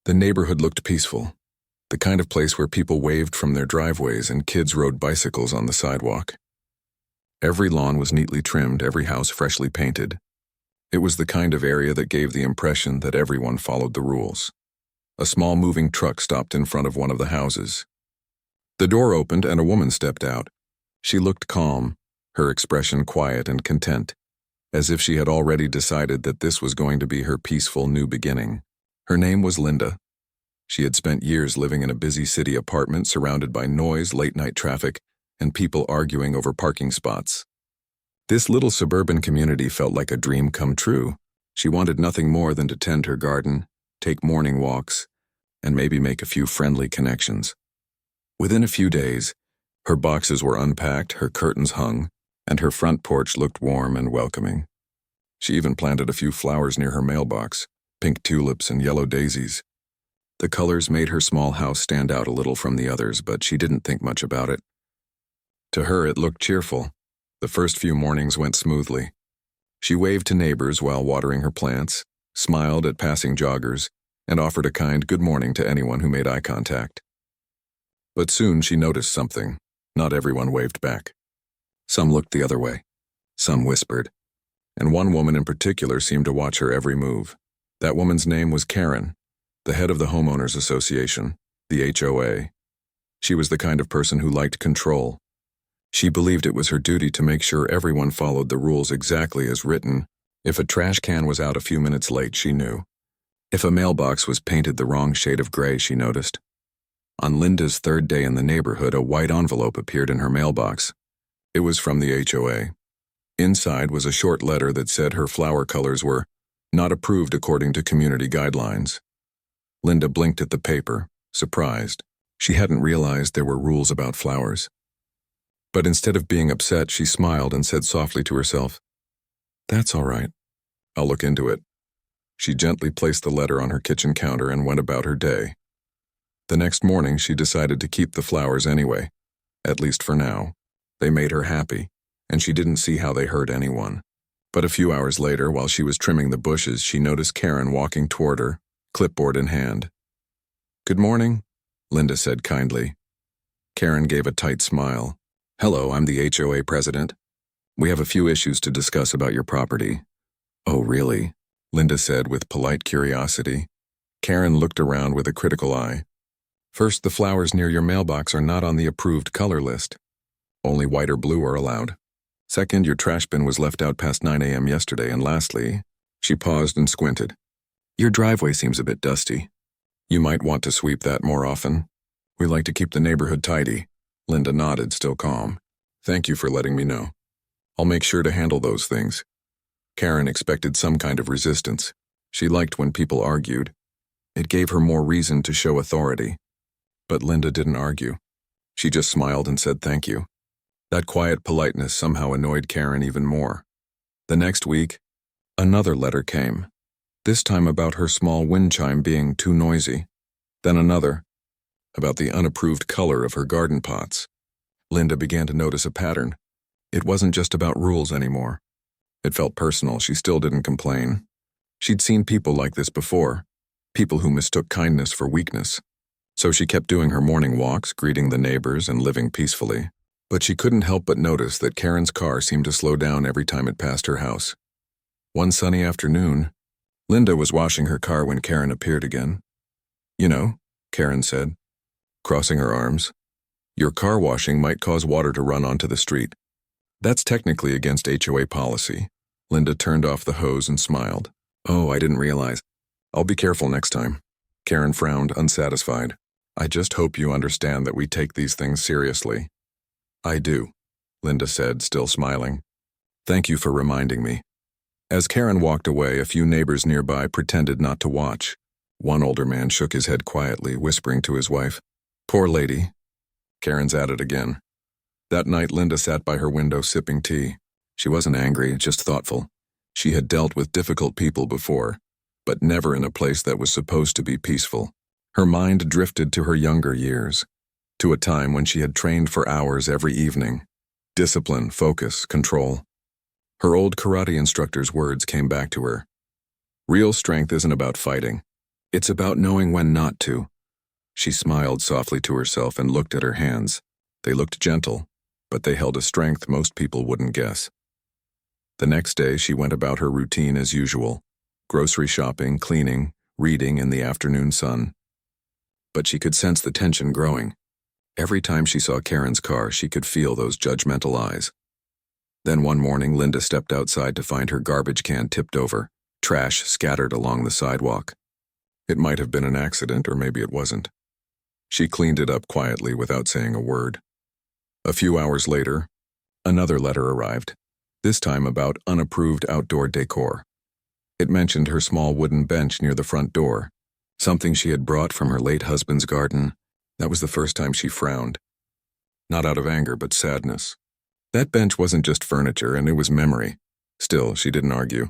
The neighborhood looked peaceful, the kind of place where people waved from their driveways and kids rode bicycles on the sidewalk. Every lawn was neatly trimmed, every house freshly painted. It was the kind of area that gave the impression that everyone followed the rules. A small moving truck stopped in front of one of the houses. The door opened and a woman stepped out. She looked calm, her expression quiet and content, as if she had already decided that this was going to be her peaceful new beginning. Her name was Linda. She had spent years living in a busy city apartment surrounded by noise, late-night traffic, and people arguing over parking spots. This little suburban community felt like a dream come true. She wanted nothing more than to tend her garden, take morning walks, and maybe make a few friendly connections. Within a few days, her boxes were unpacked, her curtains hung, and her front porch looked warm and welcoming. She even planted a few flowers near her mailbox, pink tulips and yellow daisies. The colors made her small house stand out a little from the others, but she didn't think much about it. To her, it looked cheerful. The first few mornings went smoothly. She waved to neighbors while watering her plants, smiled at passing joggers, and offered a kind good morning to anyone who made eye contact. But soon she noticed something. Not everyone waved back. Some looked the other way. Some whispered. And one woman in particular seemed to watch her every move. That woman's name was Karen, the head of the Homeowners Association, the HOA. She was the kind of person who liked control. She believed it was her duty to make sure everyone followed the rules exactly as written. If a trash can was out a few minutes late, she knew. If a mailbox was painted the wrong shade of gray, she noticed. On Linda's third day in the neighborhood, a white envelope appeared in her mailbox. It was from the HOA. Inside was a short letter that said her flower colors were not approved according to community guidelines. Linda blinked at the paper, surprised. She hadn't realized there were rules about flowers. But instead of being upset, she smiled and said softly to herself, "That's all right. I'll look into it." She gently placed the letter on her kitchen counter and went about her day. The next morning, she decided to keep the flowers anyway, at least for now. They made her happy, and she didn't see how they hurt anyone. But a few hours later, while she was trimming the bushes, she noticed Karen walking toward her, clipboard in hand. "Good morning," Linda said kindly. Karen gave a tight smile. "Hello, I'm the HOA president. We have a few issues to discuss about your property." "Oh, really?" Linda said with polite curiosity. Karen looked around with a critical eye. "First, the flowers near your mailbox are not on the approved color list. Only white or blue are allowed. Second, your trash bin was left out past 9 a.m. yesterday, and lastly," she paused and squinted, "your driveway seems a bit dusty. You might want to sweep that more often. We like to keep the neighborhood tidy." Linda nodded, still calm. "Thank you for letting me know. I'll make sure to handle those things." Karen expected some kind of resistance. She liked when people argued. It gave her more reason to show authority. But Linda didn't argue. She just smiled and said thank you. That quiet politeness somehow annoyed Karen even more. The next week, another letter came, this time about her small wind chime being too noisy. Then another, about the unapproved color of her garden pots. Linda began to notice a pattern. It wasn't just about rules anymore. It felt personal. She still didn't complain. She'd seen people like this before, people who mistook kindness for weakness. So she kept doing her morning walks, greeting the neighbors, and living peacefully. But she couldn't help but notice that Karen's car seemed to slow down every time it passed her house. One sunny afternoon, Linda was washing her car when Karen appeared again. "You know," Karen said, crossing her arms, "your car washing might cause water to run onto the street. That's technically against HOA policy." Linda turned off the hose and smiled. "Oh, I didn't realize. I'll be careful next time." Karen frowned, unsatisfied. "I just hope you understand that we take these things seriously." "I do," Linda said, still smiling. "Thank you for reminding me." As Karen walked away, a few neighbors nearby pretended not to watch. One older man shook his head quietly, whispering to his wife, "Poor lady." Karen's at it again. That night, Linda sat by her window sipping tea. She wasn't angry, just thoughtful. She had dealt with difficult people before, but never in a place that was supposed to be peaceful. Her mind drifted to her younger years, to a time when she had trained for hours every evening. Discipline, focus, control. Her old karate instructor's words came back to her. "Real strength isn't about fighting. It's about knowing when not to. She smiled softly to herself and looked at her hands. They looked gentle, but they held a strength most people wouldn't guess. The next day, she went about her routine as usual. Grocery shopping, cleaning, reading in the afternoon sun. But she could sense the tension growing. Every time she saw Karen's car, she could feel those judgmental eyes. Then one morning, Linda stepped outside to find her garbage can tipped over, trash scattered along the sidewalk. It might have been an accident, or maybe it wasn't. She cleaned it up quietly without saying a word. A few hours later, another letter arrived, this time about unapproved outdoor decor. It mentioned her small wooden bench near the front door, something she had brought from her late husband's garden. That was the first time she frowned. Not out of anger, but sadness. That bench wasn't just furniture, and it was memory. Still, she didn't argue.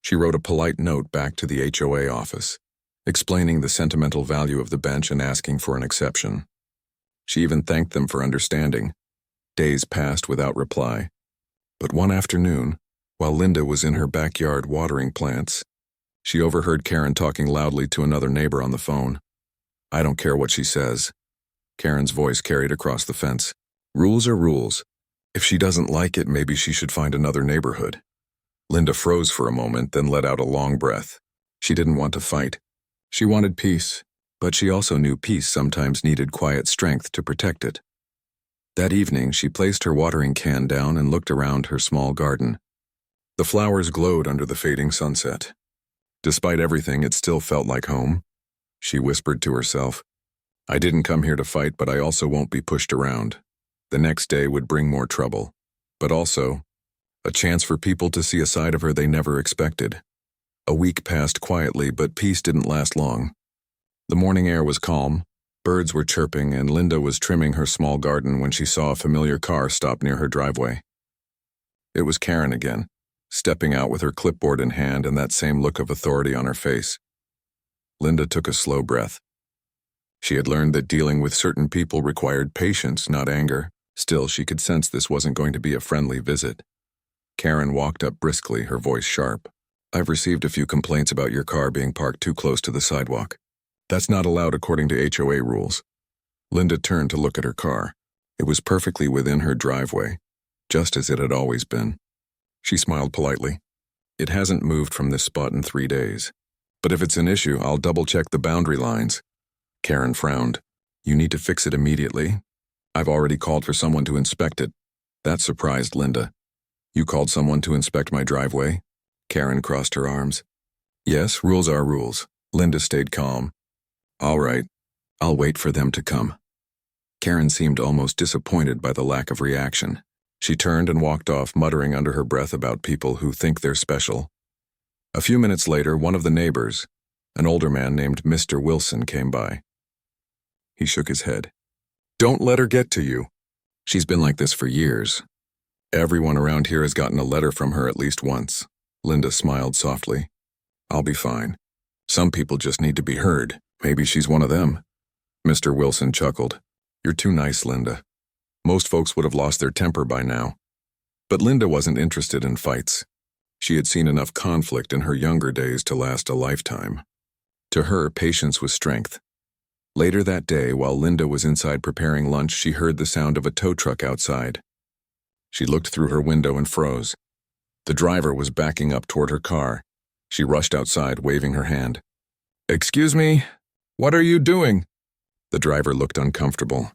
She wrote a polite note back to the HOA office, explaining the sentimental value of the bench and asking for an exception. She even thanked them for understanding. Days passed without reply. But one afternoon, while Linda was in her backyard watering plants, she overheard Karen talking loudly to another neighbor on the phone. "I don't care what she says." Karen's voice carried across the fence. "Rules are rules. If she doesn't like it, maybe she should find another neighborhood." Linda froze for a moment, then let out a long breath. She didn't want to fight. She wanted peace, but she also knew peace sometimes needed quiet strength to protect it. That evening, she placed her watering can down and looked around her small garden. The flowers glowed under the fading sunset. Despite everything, it still felt like home. She whispered to herself, "I didn't come here to fight, but I also won't be pushed around." The next day would bring more trouble, but also a chance for people to see a side of her they never expected. A week passed quietly, but peace didn't last long. The morning air was calm, birds were chirping, and Linda was trimming her small garden when she saw a familiar car stop near her driveway. It was Karen again, stepping out with her clipboard in hand and that same look of authority on her face. Linda took a slow breath. She had learned that dealing with certain people required patience, not anger. Still, she could sense this wasn't going to be a friendly visit. Karen walked up briskly, her voice sharp. "I've received a few complaints about your car being parked too close to the sidewalk. That's not allowed according to HOA rules." Linda turned to look at her car. It was perfectly within her driveway, just as it had always been. She smiled politely. "It hasn't moved from this spot in 3 days. But if it's an issue, I'll double-check the boundary lines." Karen frowned. "You need to fix it immediately. I've already called for someone to inspect it." That surprised Linda. "You called someone to inspect my driveway?" Karen crossed her arms. "Yes, rules are rules." Linda stayed calm. "All right, I'll wait for them to come." Karen seemed almost disappointed by the lack of reaction. She turned and walked off, muttering under her breath about people who think they're special. A few minutes later, one of the neighbors, an older man named Mr. Wilson, came by. He shook his head. "Don't let her get to you. She's been like this for years. Everyone around here has gotten a letter from her at least once." Linda smiled softly. "I'll be fine. Some people just need to be heard. Maybe she's one of them." Mr. Wilson chuckled. "You're too nice, Linda. Most folks would have lost their temper by now." But Linda wasn't interested in fights. She had seen enough conflict in her younger days to last a lifetime. To her, patience was strength. Later that day, while Linda was inside preparing lunch, she heard the sound of a tow truck outside. She looked through her window and froze. The driver was backing up toward her car. She rushed outside, waving her hand. "Excuse me, what are you doing?" The driver looked uncomfortable.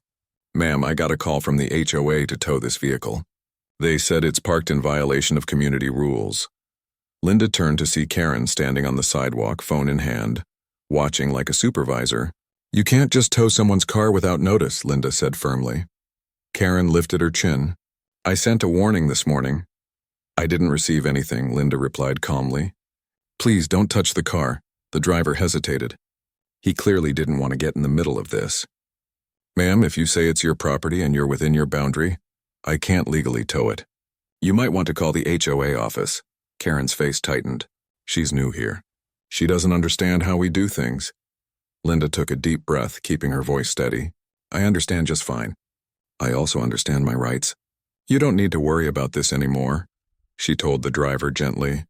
"Ma'am, I got a call from the HOA to tow this vehicle. They said it's parked in violation of community rules." Linda turned to see Karen standing on the sidewalk, phone in hand, watching like a supervisor. "You can't just tow someone's car without notice," Linda said firmly. Karen lifted her chin. "I sent a warning this morning." "I didn't receive anything," Linda replied calmly. "Please don't touch the car." The driver hesitated. He clearly didn't want to get in the middle of this. "Ma'am, if you say it's your property and you're within your boundary, I can't legally tow it. You might want to call the HOA office." Karen's face tightened. She's new here. She doesn't understand how we do things. Linda took a deep breath, keeping her voice steady. "I understand just fine. I also understand my rights. You don't need to worry about this anymore," she told the driver gently.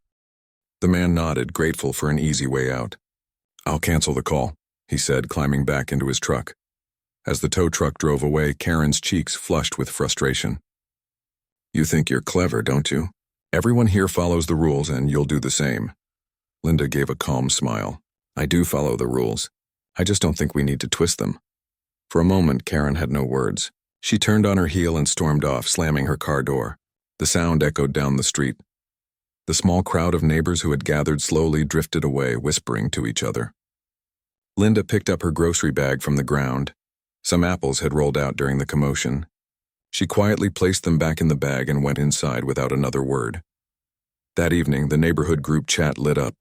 The man nodded, grateful for an easy way out. "I'll cancel the call," he said, climbing back into his truck. As the tow truck drove away, Karen's cheeks flushed with frustration. "You think you're clever, don't you? Everyone here follows the rules and you'll do the same." Linda gave a calm smile. "I do follow the rules. I just don't think we need to twist them." For a moment, Karen had no words. She turned on her heel and stormed off, slamming her car door. The sound echoed down the street. The small crowd of neighbors who had gathered slowly drifted away, whispering to each other. Linda picked up her grocery bag from the ground. Some apples had rolled out during the commotion. She quietly placed them back in the bag and went inside without another word. That evening, the neighborhood group chat lit up.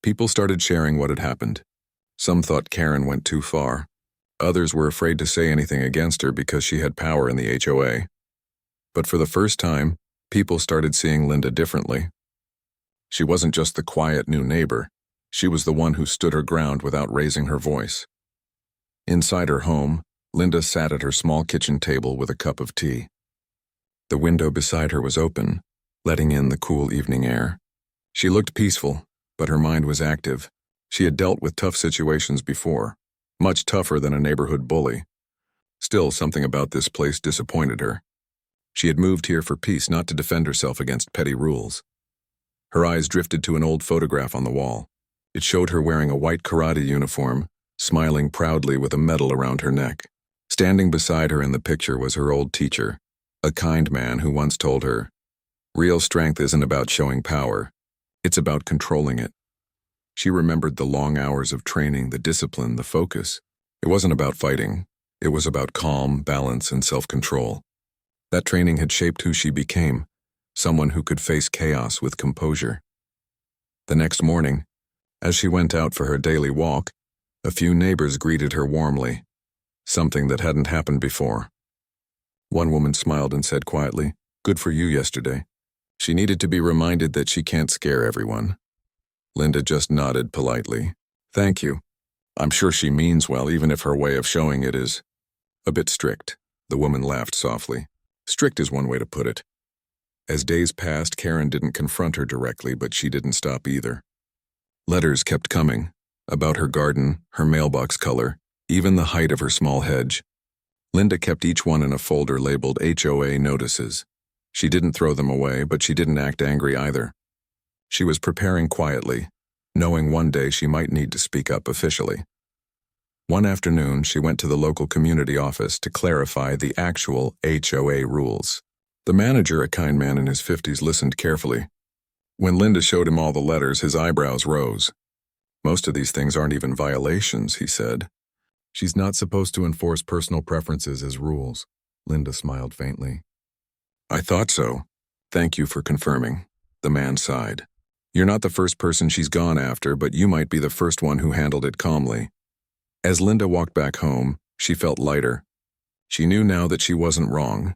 People started sharing what had happened. Some thought Karen went too far. Others were afraid to say anything against her because she had power in the HOA. But for the first time, people started seeing Linda differently. She wasn't just the quiet new neighbor. She was the one who stood her ground without raising her voice. Inside her home, Linda sat at her small kitchen table with a cup of tea. The window beside her was open, letting in the cool evening air. She looked peaceful, but her mind was active. She had dealt with tough situations before, much tougher than a neighborhood bully. Still, something about this place disappointed her. She had moved here for peace, not to defend herself against petty rules. Her eyes drifted to an old photograph on the wall. It showed her wearing a white karate uniform, smiling proudly with a medal around her neck. Standing beside her in the picture was her old teacher, a kind man who once told her, "Real strength isn't about showing power. It's about controlling it." She remembered the long hours of training, the discipline, the focus. It wasn't about fighting. It was about calm, balance, and self-control. That training had shaped who she became, someone who could face chaos with composure. The next morning, as she went out for her daily walk, a few neighbors greeted her warmly, something that hadn't happened before. One woman smiled and said quietly, "Good for you yesterday." She needed to be reminded that she can't scare everyone. Linda just nodded politely. "Thank you." I'm sure she means well, even if her way of showing it is a bit strict. The woman laughed softly. Strict is one way to put it. As days passed, Karen didn't confront her directly, but she didn't stop either. Letters kept coming, about her garden, her mailbox color, even the height of her small hedge. Linda kept each one in a folder labeled HOA notices. She didn't throw them away, but she didn't act angry either. She was preparing quietly, knowing one day she might need to speak up officially. One afternoon, she went to the local community office to clarify the actual HOA rules. The manager, a kind man in his 50s, listened carefully. When Linda showed him all the letters, his eyebrows rose. "Most of these things aren't even violations," he said. "She's not supposed to enforce personal preferences as rules." Linda smiled faintly. "I thought so. Thank you for confirming." The man sighed. "You're not the first person she's gone after, but you might be the first one who handled it calmly." As Linda walked back home, she felt lighter. She knew now that she wasn't wrong,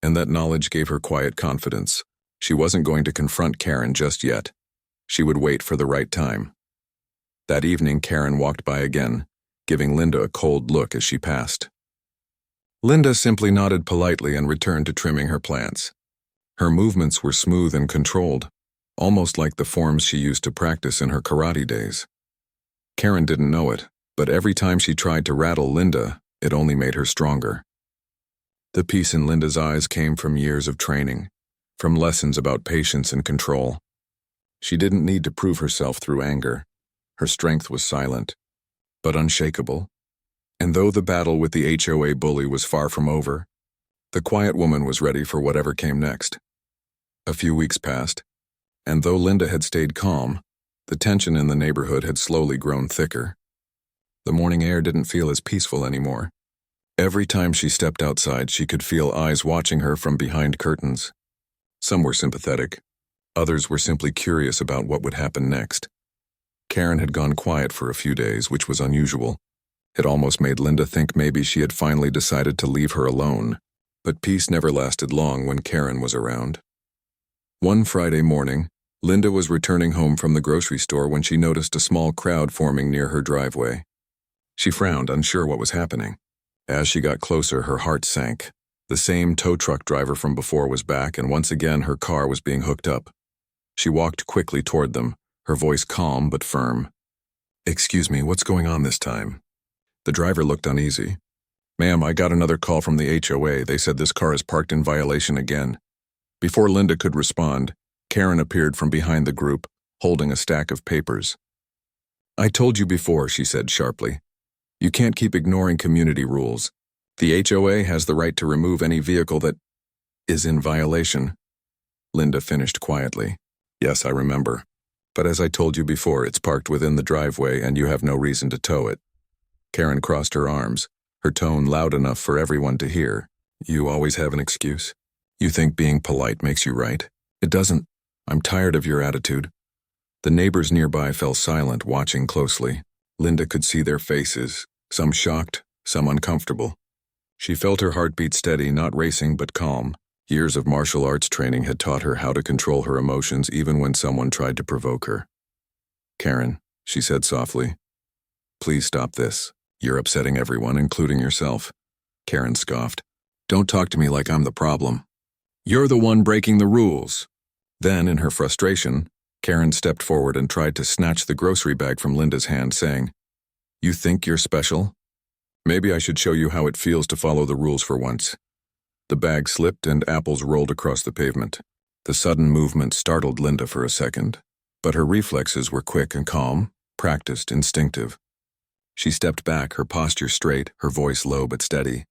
and that knowledge gave her quiet confidence. She wasn't going to confront Karen just yet. She would wait for the right time. That evening, Karen walked by again, giving Linda a cold look as she passed. Linda simply nodded politely and returned to trimming her plants. Her movements were smooth and controlled, almost like the forms she used to practice in her karate days. Karen didn't know it, but every time she tried to rattle Linda, it only made her stronger. The peace in Linda's eyes came from years of training, from lessons about patience and control. She didn't need to prove herself through anger. Her strength was silent, but unshakable. And though the battle with the HOA bully was far from over, the quiet woman was ready for whatever came next. A few weeks passed, and though Linda had stayed calm, the tension in the neighborhood had slowly grown thicker. The morning air didn't feel as peaceful anymore. Every time she stepped outside, she could feel eyes watching her from behind curtains. Some were sympathetic. Others were simply curious about what would happen next. Karen had gone quiet for a few days, which was unusual. It almost made Linda think maybe she had finally decided to leave her alone. But peace never lasted long when Karen was around. One Friday morning, Linda was returning home from the grocery store when she noticed a small crowd forming near her driveway. She frowned, unsure what was happening. As she got closer, her heart sank. The same tow truck driver from before was back, and once again her car was being hooked up. She walked quickly toward them, her voice calm but firm. Excuse me, what's going on this time? The driver looked uneasy. Ma'am, I got another call from the HOA. They said this car is parked in violation again. Before Linda could respond, Karen appeared from behind the group, holding a stack of papers. I told you before, she said sharply. You can't keep ignoring community rules. The HOA has the right to remove any vehicle that is in violation. Linda finished quietly. Yes, I remember. But as I told you before, it's parked within the driveway and you have no reason to tow it. Karen crossed her arms, her tone loud enough for everyone to hear. You always have an excuse. You think being polite makes you right. It doesn't. I'm tired of your attitude. The neighbors nearby fell silent, watching closely. Linda could see their faces, some shocked, some uncomfortable. She felt her heartbeat steady, not racing but calm. Years of martial arts training had taught her how to control her emotions even when someone tried to provoke her. Karen, she said softly, please stop this. You're upsetting everyone, including yourself. Karen scoffed. Don't talk to me like I'm the problem. You're the one breaking the rules. Then, in her frustration, Karen stepped forward and tried to snatch the grocery bag from Linda's hand, saying, You think you're special? Maybe I should show you how it feels to follow the rules for once. The bag slipped and apples rolled across the pavement. The sudden movement startled Linda for a second, but her reflexes were quick and calm, practiced, instinctive. She stepped back, her posture straight, her voice low but steady.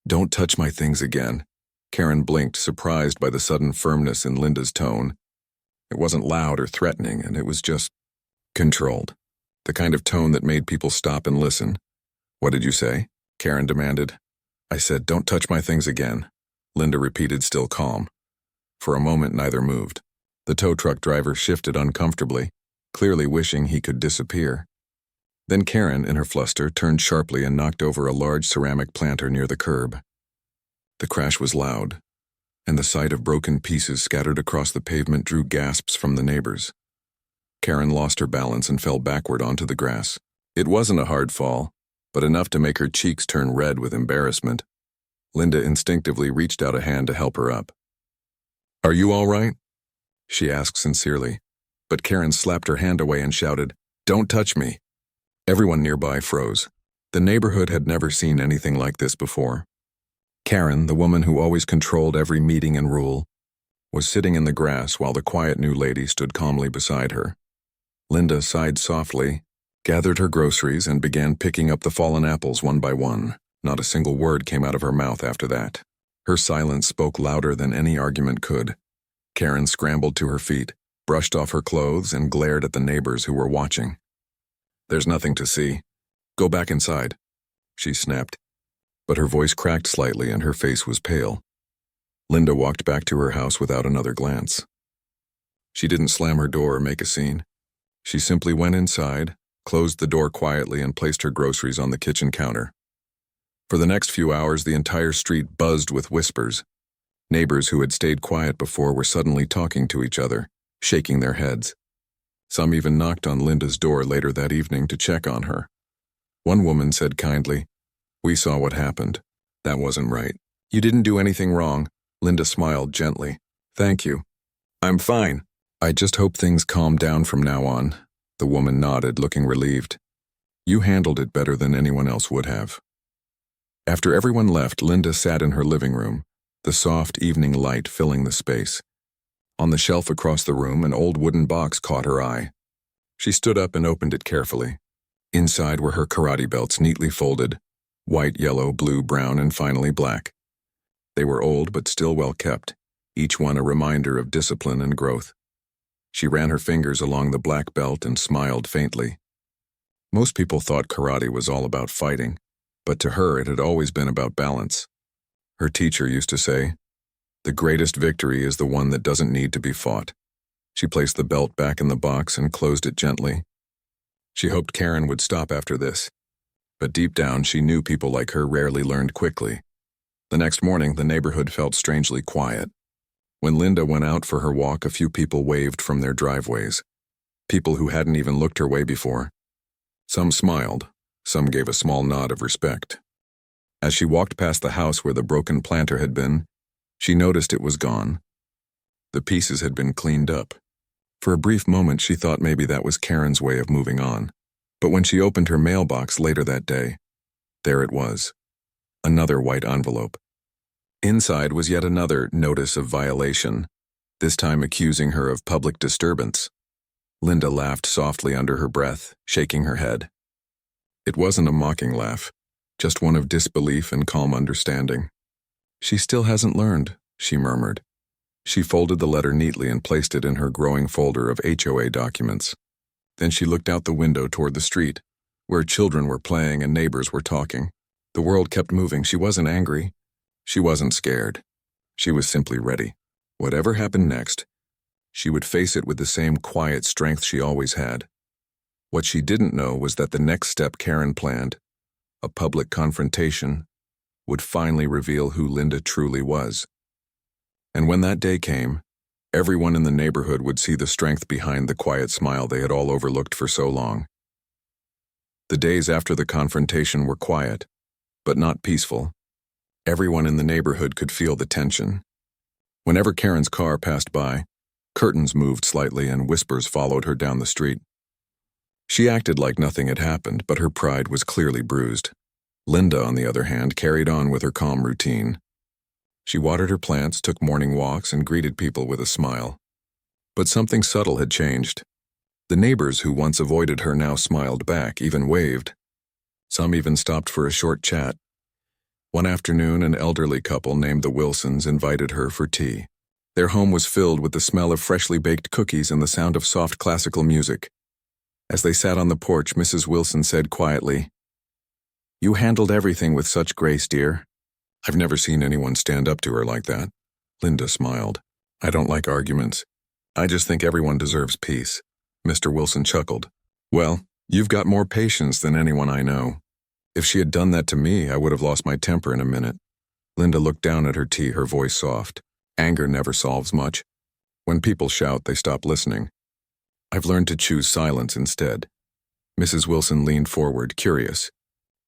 Don't touch my things again. Karen blinked, surprised by the sudden firmness in Linda's tone. It wasn't loud or threatening, and it was just controlled. The kind of tone that made people stop and listen. What did you say? Karen demanded. I said, don't touch my things again. Linda repeated, still calm. For a moment, neither moved. The tow truck driver shifted uncomfortably, clearly wishing he could disappear. Then Karen, in her fluster, turned sharply and knocked over a large ceramic planter near the curb. The crash was loud, and the sight of broken pieces scattered across the pavement drew gasps from the neighbors. Karen lost her balance and fell backward onto the grass. It wasn't a hard fall, but enough to make her cheeks turn red with embarrassment. Linda instinctively reached out a hand to help her up. Are you all right? She asked sincerely, but Karen slapped her hand away and shouted, Don't touch me. Everyone nearby froze. The neighborhood had never seen anything like this before. Karen, the woman who always controlled every meeting and rule, was sitting in the grass while the quiet new lady stood calmly beside her. Linda sighed softly, gathered her groceries, and began picking up the fallen apples one by one. Not a single word came out of her mouth after that. Her silence spoke louder than any argument could. Karen scrambled to her feet, brushed off her clothes, and glared at the neighbors who were watching. There's nothing to see. Go back inside, she snapped. But her voice cracked slightly and her face was pale. Linda walked back to her house without another glance. She didn't slam her door or make a scene. She simply went inside, closed the door quietly, and placed her groceries on the kitchen counter. For the next few hours, the entire street buzzed with whispers. Neighbors who had stayed quiet before were suddenly talking to each other, shaking their heads. Some even knocked on Linda's door later that evening to check on her. One woman said kindly, We saw what happened. That wasn't right. You didn't do anything wrong. Linda smiled gently. Thank you. I'm fine. I just hope things calm down from now on. The woman nodded, looking relieved. You handled it better than anyone else would have. After everyone left, Linda sat in her living room, the soft evening light filling the space. On the shelf across the room, an old wooden box caught her eye. She stood up and opened it carefully. Inside were her karate belts neatly folded, white, yellow, blue, brown, and finally black. They were old but still well kept, each one a reminder of discipline and growth. She ran her fingers along the black belt and smiled faintly. Most people thought karate was all about fighting, but to her it had always been about balance. Her teacher used to say, The greatest victory is the one that doesn't need to be fought. She placed the belt back in the box and closed it gently. She hoped Karen would stop after this, but deep down she knew people like her rarely learned quickly. The next morning, the neighborhood felt strangely quiet. When Linda went out for her walk, a few people waved from their driveways. People who hadn't even looked her way before. Some smiled, some gave a small nod of respect. As she walked past the house where the broken planter had been, she noticed it was gone. The pieces had been cleaned up. For a brief moment, she thought maybe that was Karen's way of moving on. But when she opened her mailbox later that day, there it was, another white envelope. Inside was yet another notice of violation, this time accusing her of public disturbance. Linda laughed softly under her breath, shaking her head. It wasn't a mocking laugh, just one of disbelief and calm understanding. "She still hasn't learned," she murmured. She folded the letter neatly and placed it in her growing folder of HOA documents. Then she looked out the window toward the street, where children were playing and neighbors were talking. The world kept moving. She wasn't angry. She wasn't scared. She was simply ready. Whatever happened next, she would face it with the same quiet strength she always had. What she didn't know was that the next step Karen planned, a public confrontation, would finally reveal who Linda truly was. And when that day came, everyone in the neighborhood would see the strength behind the quiet smile they had all overlooked for so long. The days after the confrontation were quiet, but not peaceful. Everyone in the neighborhood could feel the tension. Whenever Karen's car passed by, curtains moved slightly and whispers followed her down the street. She acted like nothing had happened, but her pride was clearly bruised. Linda, on the other hand, carried on with her calm routine. She watered her plants, took morning walks, and greeted people with a smile. But something subtle had changed. The neighbors who once avoided her now smiled back, even waved. Some even stopped for a short chat. One afternoon, an elderly couple named the Wilsons invited her for tea. Their home was filled with the smell of freshly baked cookies and the sound of soft classical music. As they sat on the porch, Mrs. Wilson said quietly, "You handled everything with such grace, dear." "I've never seen anyone stand up to her like that." Linda smiled. "I don't like arguments. I just think everyone deserves peace." Mr. Wilson chuckled. "Well, you've got more patience than anyone I know. If she had done that to me, I would have lost my temper in a minute." Linda looked down at her tea, her voice soft. Anger never solves much. When people shout, they stop listening. "I've learned to choose silence instead." Mrs. Wilson leaned forward, curious.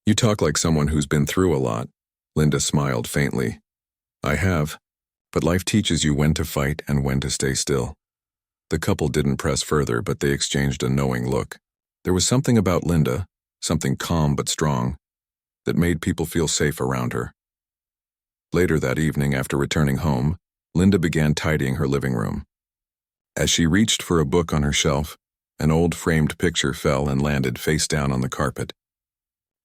"You talk like someone who's been through a lot." Linda smiled faintly. "I have, but life teaches you when to fight and when to stay still." The couple didn't press further, but they exchanged a knowing look. There was something about Linda, something calm but strong, that made people feel safe around her. Later that evening, after returning home, Linda began tidying her living room. As she reached for a book on her shelf, an old framed picture fell and landed face down on the carpet.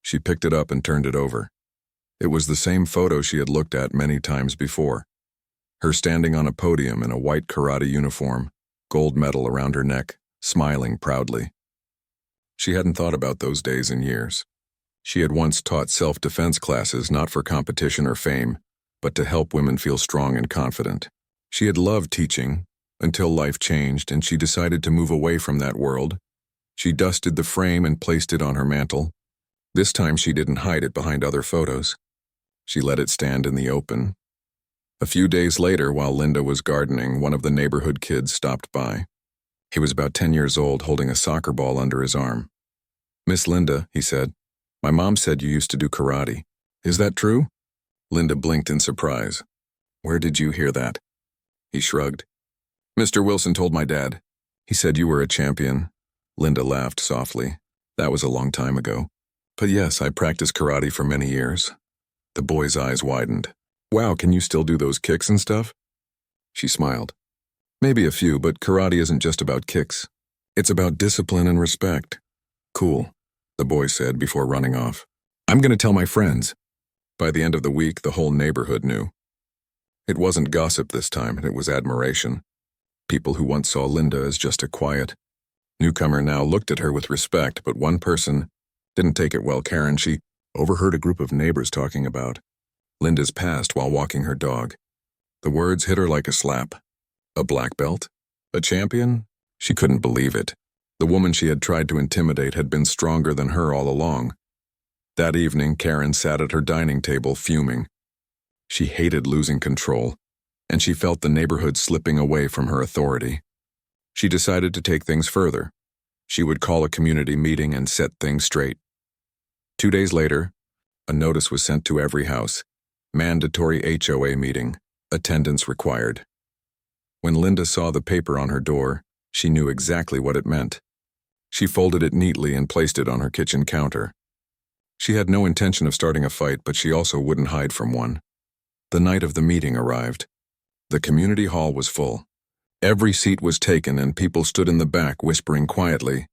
She picked it up and turned it over. It was the same photo she had looked at many times before. Her standing on a podium in a white karate uniform, gold medal around her neck, smiling proudly. She hadn't thought about those days in years. She had once taught self-defense classes not for competition or fame, but to help women feel strong and confident. She had loved teaching, until life changed and she decided to move away from that world. She dusted the frame and placed it on her mantel. This time she didn't hide it behind other photos. She let it stand in the open. A few days later, while Linda was gardening, one of the neighborhood kids stopped by. He was about 10 years old, holding a soccer ball under his arm. "Miss Linda," he said, "my mom said you used to do karate. Is that true?" Linda blinked in surprise. "Where did you hear that?" He shrugged. "Mr. Wilson told my dad. He said you were a champion." Linda laughed softly. "That was a long time ago. But yes, I practiced karate for many years." The boy's eyes widened. "Wow, can you still do those kicks and stuff?" She smiled. "Maybe a few, but karate isn't just about kicks. It's about discipline and respect." "Cool," the boy said before running off. "I'm going to tell my friends." By the end of the week, the whole neighborhood knew. It wasn't gossip this time, it was admiration. People who once saw Linda as just a quiet newcomer now looked at her with respect, but one person didn't take it well. Karen, she overheard a group of neighbors talking about Linda's past while walking her dog. The words hit her like a slap. A black belt? A champion? She couldn't believe it. The woman she had tried to intimidate had been stronger than her all along. That evening, Karen sat at her dining table fuming. She hated losing control, and she felt the neighborhood slipping away from her authority. She decided to take things further. She would call a community meeting and set things straight. 2 days later, a notice was sent to every house. Mandatory HOA meeting. Attendance required. When Linda saw the paper on her door, she knew exactly what it meant. She folded it neatly and placed it on her kitchen counter. She had no intention of starting a fight, but she also wouldn't hide from one. The night of the meeting arrived. The community hall was full. Every seat was taken and people stood in the back whispering quietly.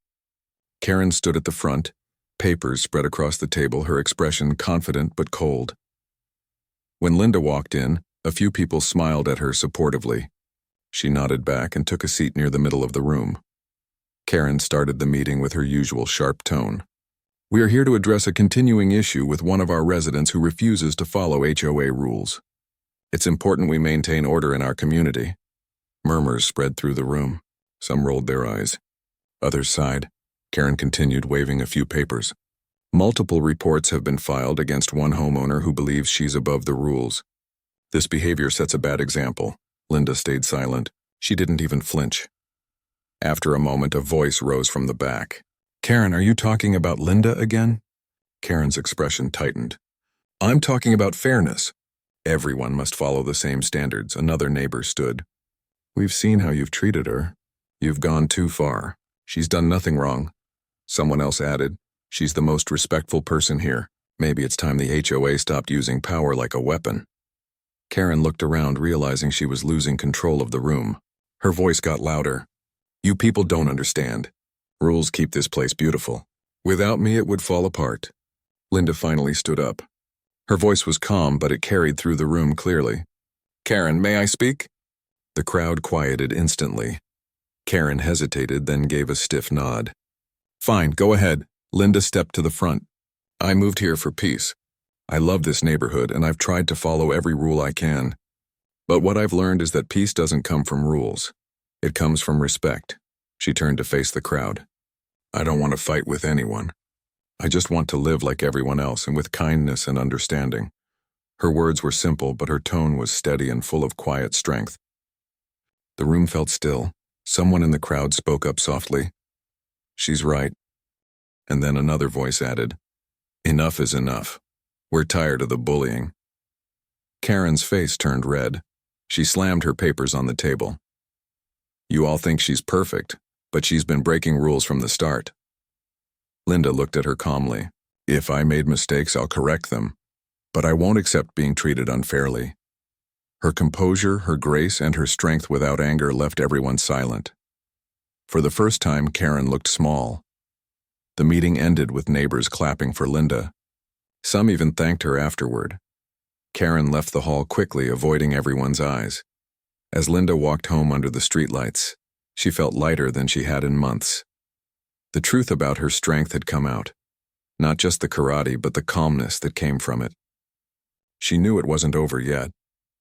Karen stood at the front, papers spread across the table, her expression confident but cold. When Linda walked in, a few people smiled at her supportively. She nodded back and took a seat near the middle of the room. Karen started the meeting with her usual sharp tone. "We are here to address a continuing issue with one of our residents who refuses to follow HOA rules. It's important we maintain order in our community." Murmurs spread through the room. Some rolled their eyes. Others sighed. Karen continued, waving a few papers. "Multiple reports have been filed against one homeowner who believes she's above the rules. This behavior sets a bad example." Linda stayed silent. She didn't even flinch. After a moment, a voice rose from the back. "Karen, are you talking about Linda again?" Karen's expression tightened. "I'm talking about fairness. Everyone must follow the same standards." Another neighbor stood. "We've seen how you've treated her. You've gone too far. She's done nothing wrong." Someone else added, "She's the most respectful person here. Maybe it's time the HOA stopped using power like a weapon." Karen looked around, realizing she was losing control of the room. Her voice got louder. "You people don't understand. Rules keep this place beautiful. Without me, it would fall apart." Linda finally stood up. Her voice was calm, but it carried through the room clearly. "Karen, may I speak?" The crowd quieted instantly. Karen hesitated, then gave a stiff nod. "Fine, go ahead." Linda stepped to the front. "I moved here for peace. I love this neighborhood, and I've tried to follow every rule I can. But what I've learned is that peace doesn't come from rules. It comes from respect." She turned to face the crowd. "I don't want to fight with anyone. I just want to live like everyone else and with kindness and understanding." Her words were simple, but her tone was steady and full of quiet strength. The room felt still. Someone in the crowd spoke up softly. "She's right." And then another voice added, "Enough is enough. We're tired of the bullying." Karen's face turned red. She slammed her papers on the table. "You all think she's perfect, but she's been breaking rules from the start." Linda looked at her calmly. "If I made mistakes, I'll correct them. But I won't accept being treated unfairly." Her composure, her grace, and her strength without anger left everyone silent. For the first time, Karen looked small. The meeting ended with neighbors clapping for Linda. Some even thanked her afterward. Karen left the hall quickly, avoiding everyone's eyes. As Linda walked home under the streetlights, she felt lighter than she had in months. The truth about her strength had come out. Not just the karate, but the calmness that came from it. She knew it wasn't over yet,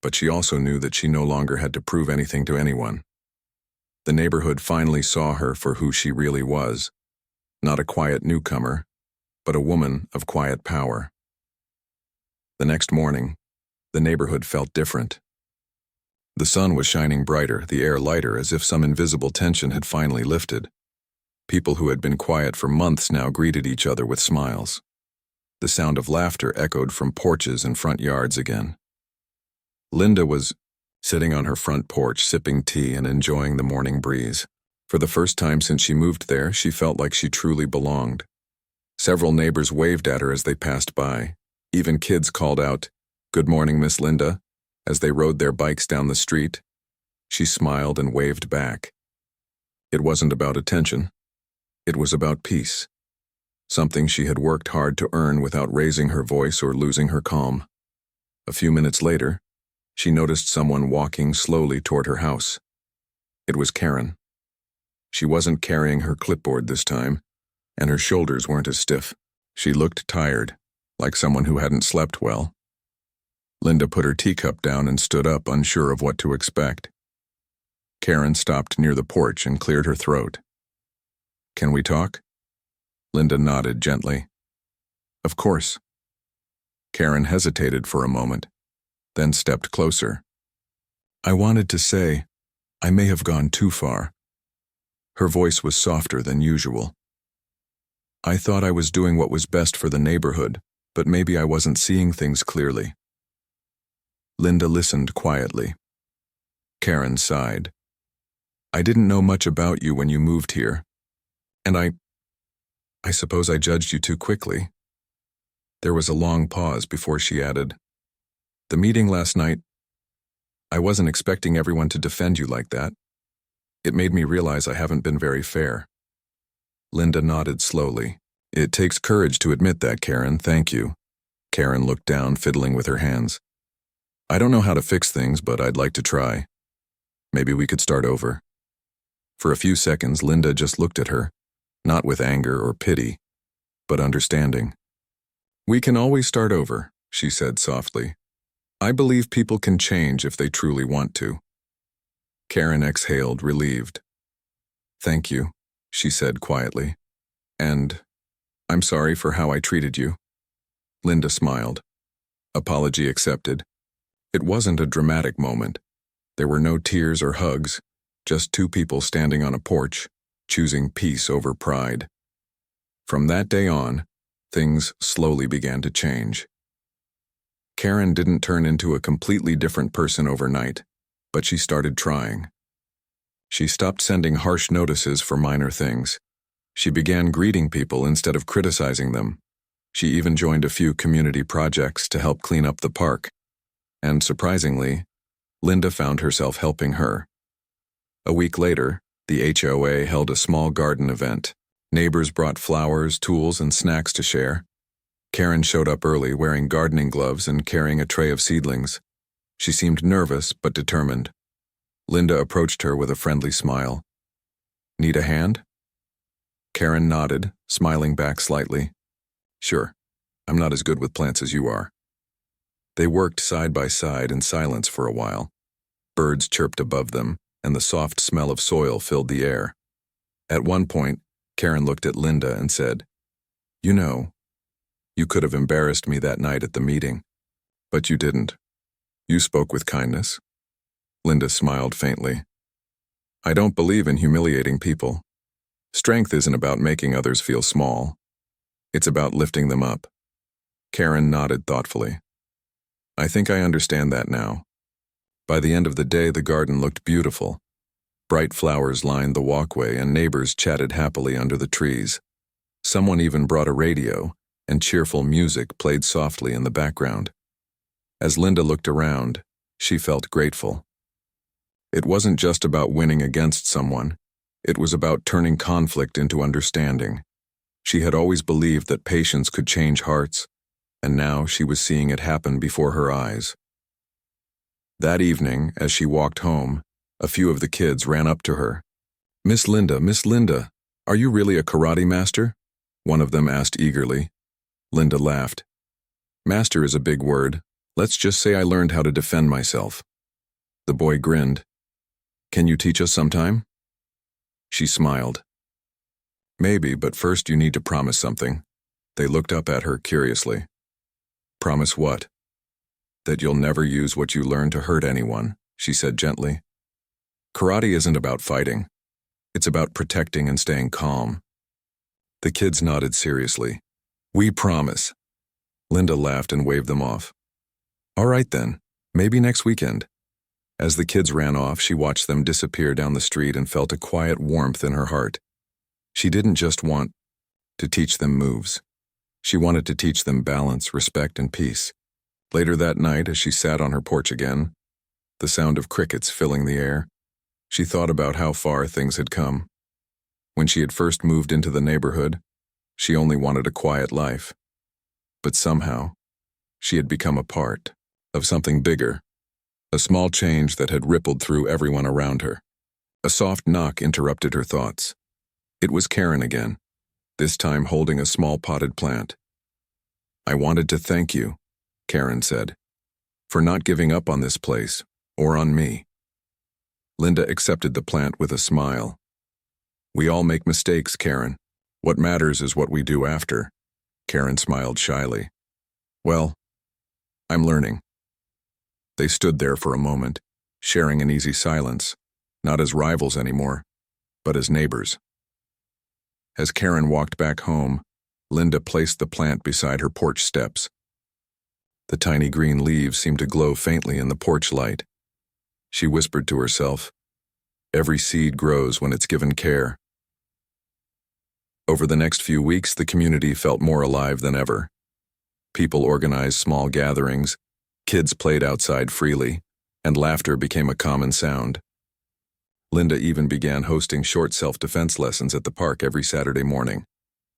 but she also knew that she no longer had to prove anything to anyone. The neighborhood finally saw her for who she really was. Not a quiet newcomer, but a woman of quiet power. The next morning, the neighborhood felt different. The sun was shining brighter, the air lighter, as if some invisible tension had finally lifted. People who had been quiet for months now greeted each other with smiles. The sound of laughter echoed from porches and front yards again. Linda was sitting on her front porch, sipping tea and enjoying the morning breeze. For the first time since she moved there, she felt like she truly belonged. Several neighbors waved at her as they passed by. Even kids called out, "Good morning, Miss Linda," as they rode their bikes down the street. She smiled and waved back. It wasn't about attention. It was about peace. Something she had worked hard to earn without raising her voice or losing her calm. A few minutes later, she noticed someone walking slowly toward her house. It was Karen. She wasn't carrying her clipboard this time, and her shoulders weren't as stiff. She looked tired, like someone who hadn't slept well. Linda put her teacup down and stood up, unsure of what to expect. Karen stopped near the porch and cleared her throat. "Can we talk?" Linda nodded gently. "Of course." Karen hesitated for a moment, then stepped closer. "I wanted to say, I may have gone too far." Her voice was softer than usual. "I thought I was doing what was best for the neighborhood, but maybe I wasn't seeing things clearly." Linda listened quietly. Karen sighed. "I didn't know much about you when you moved here, and I I suppose I judged you too quickly. There was a long pause before she added, the meeting last night, I wasn't expecting everyone to defend you like that. It made me realize I haven't been very fair. Linda nodded slowly. It takes courage to admit that, Karen, thank you. Karen looked down, fiddling with her hands. I don't know how to fix things, but I'd like to try. Maybe we could start over. For a few seconds, Linda just looked at her, not with anger or pity, but understanding. We can always start over, she said softly. I believe people can change if they truly want to. Karen exhaled, relieved. Thank you, she said quietly. And I'm sorry for how I treated you. Linda smiled. Apology accepted. It wasn't a dramatic moment. There were no tears or hugs, just two people standing on a porch, choosing peace over pride. From that day on, things slowly began to change. Karen didn't turn into a completely different person overnight, but she started trying. She stopped sending harsh notices for minor things. She began greeting people instead of criticizing them. She even joined a few community projects to help clean up the park. And surprisingly, Linda found herself helping her. A week later, the HOA held a small garden event. Neighbors brought flowers, tools, and snacks to share. Karen showed up early wearing gardening gloves and carrying a tray of seedlings. She seemed nervous but determined. Linda approached her with a friendly smile. Need a hand? Karen nodded, smiling back slightly. Sure, I'm not as good with plants as you are. They worked side by side in silence for a while. Birds chirped above them, and the soft smell of soil filled the air. At one point, Karen looked at Linda and said, You know, you could have embarrassed me that night at the meeting, but you didn't. You spoke with kindness. Linda smiled faintly. I don't believe in humiliating people. Strength isn't about making others feel small. It's about lifting them up. Karen nodded thoughtfully. I think I understand that now. By the end of the day, the garden looked beautiful. Bright flowers lined the walkway and neighbors chatted happily under the trees. Someone even brought a radio, and cheerful music played softly in the background. As Linda looked around, she felt grateful. It wasn't just about winning against someone. It was about turning conflict into understanding. She had always believed that patience could change hearts, and now she was seeing it happen before her eyes. That evening, as she walked home, a few of the kids ran up to her. Miss Linda, are you really a karate master? One of them asked eagerly. Linda laughed. Master is a big word. Let's just say I learned how to defend myself. The boy grinned. Can you teach us sometime? She smiled. Maybe, but first you need to promise something. They looked up at her curiously. Promise what? That you'll never use what you learned to hurt anyone, she said gently. Karate isn't about fighting. It's about protecting and staying calm. The kids nodded seriously. We promise. Linda laughed and waved them off. All right then, maybe next weekend. As the kids ran off, she watched them disappear down the street and felt a quiet warmth in her heart. She didn't just want to teach them moves. She wanted to teach them balance, respect, and peace. Later that night, as she sat on her porch again, the sound of crickets filling the air, she thought about how far things had come. When she had first moved into the neighborhood, she only wanted a quiet life. But somehow, she had become a part of something bigger, a small change that had rippled through everyone around her. A soft knock interrupted her thoughts. It was Karen again, this time holding a small potted plant. I wanted to thank you, Karen said, for not giving up on this place, or on me. Linda accepted the plant with a smile. We all make mistakes, Karen. What matters is what we do after. Karen smiled shyly. Well, I'm learning. They stood there for a moment, sharing an easy silence, not as rivals anymore, but as neighbors. As Karen walked back home, Linda placed the plant beside her porch steps. The tiny green leaves seemed to glow faintly in the porch light. She whispered to herself, every seed grows when it's given care. Over the next few weeks, the community felt more alive than ever. People organized small gatherings, kids played outside freely, and laughter became a common sound. Linda even began hosting short self-defense lessons at the park every Saturday morning.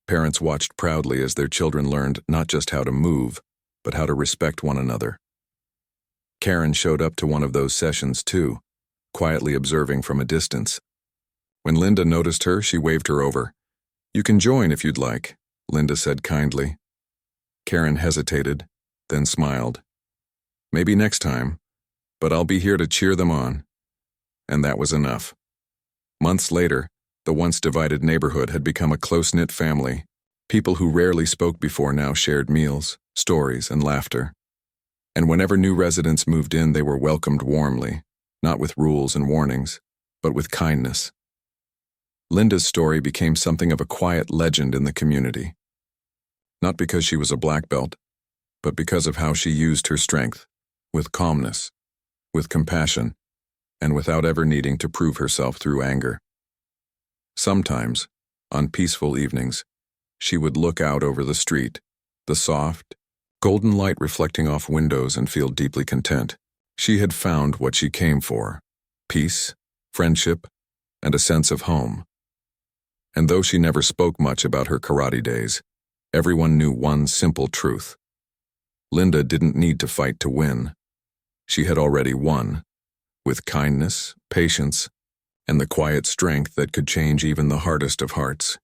Parents watched proudly as their children learned not just how to move, but how to respect one another. Karen showed up to one of those sessions too, quietly observing from a distance. When Linda noticed her, she waved her over. "You can join if you'd like," Linda said kindly. Karen hesitated, then smiled. "Maybe next time, but I'll be here to cheer them on." And that was enough. Months later, the once divided neighborhood had become a close-knit family. People who rarely spoke before now shared meals, stories, and laughter. And whenever new residents moved in, they were welcomed warmly, not with rules and warnings, but with kindness. Linda's story became something of a quiet legend in the community. Not because she was a black belt, but because of how she used her strength, with calmness, with compassion, and without ever needing to prove herself through anger. Sometimes, on peaceful evenings, she would look out over the street, the soft, golden light reflecting off windows, and feel deeply content. She had found what she came for: peace, friendship, and a sense of home. And though she never spoke much about her karate days, everyone knew one simple truth. Linda didn't need to fight to win. She had already won, with kindness, patience, and the quiet strength that could change even the hardest of hearts.